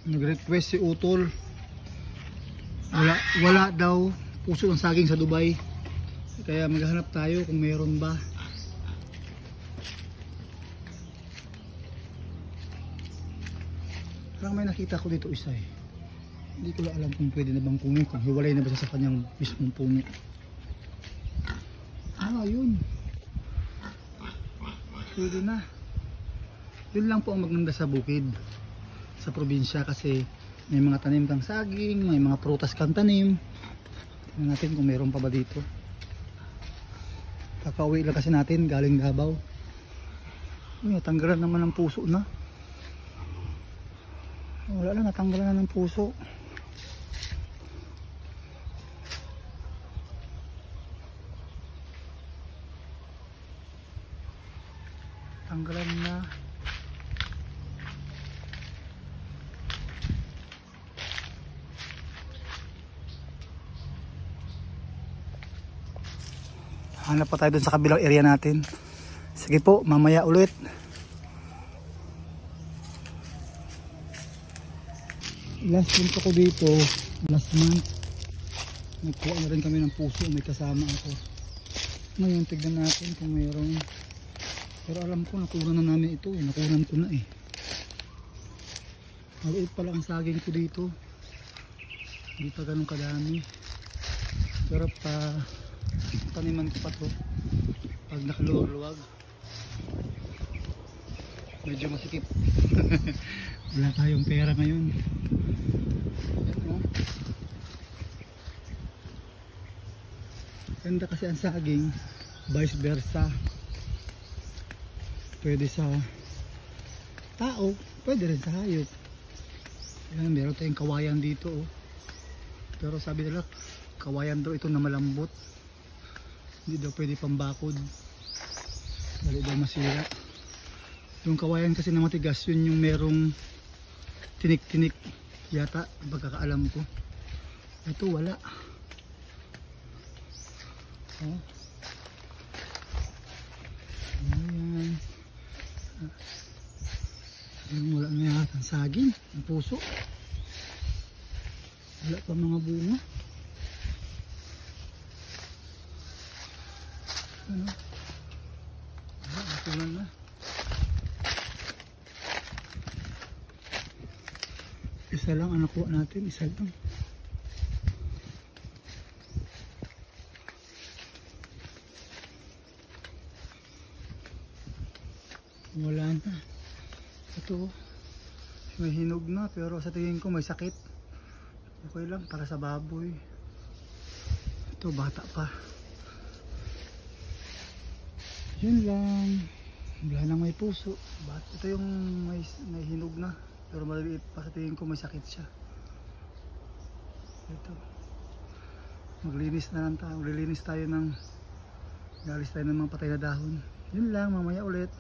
Nag-request si Utol. Wala daw puso ng saging sa Dubai. Kaya maghahanap tayo kung meron ba. Parang may nakita ko dito isa eh. Hindi ko lang alam kung pwede na bang kunin, kung hiwalay na ba siya sa kanyang mismong puno. Yun. Pwede na. Yun lang po ang maganda sa bukid, sa probinsya, kasi may mga tanim kang saging, may mga prutas kang tanim. Tingnan natin kung meron pa ba dito. Kakauwi lang kasi natin galing Davao. Natanggalan naman ng puso na. Wala na, natanggalan na ng puso. Tanggalan na. Hanap pa tayo dun sa kabilang area natin. Sige po, mamaya ulit. Last punta ko dito, last month. Nagkuha na rin kami ng puso, may kasama ako. Ngayon, tignan natin kung mayroon. Pero alam ko, nakunan na namin ito eh. Nakunan ko na eh. Maliit pa lang ang saging ko dito. Hindi pa ganun kadami. Pero taniman ko pa to. Pag nakaluwag-luwag, medyo masikip. Wala tayong pera ngayon. Ganda kasi ang saging, vice versa. Pwede sa tao, pwede rin sa hayop. Yan, meron tayong kawayan dito oh. Pero sabi nila, kawayan daw ito na malambot. Hindi daw pwede pambakod. Dali daw masira. Yung kawayan kasi na matigas, yun yung merong tinik-tinik yata, pagkakaalam ko. Ito wala. Oh. Ayan. Wala na yata ang saging, ang puso. Wala pa mga bunga. Ano? Natulan na. Isa lang ang nakuha natin, isa lang. Wala na. Ito may hinog na, pero sa tingin ko may sakit. Okay lang para sa baboy. Ito bata pa. Yun lang. Wala nang may puso. Ito yung may hinog na, pero maliliit pa, sa tingin ko may sakit siya. Ito. Maglinis na lang tayo. Maglilinis tayo ng galis tayo ng mga patay na dahon. Yun lang, mamaya ulit.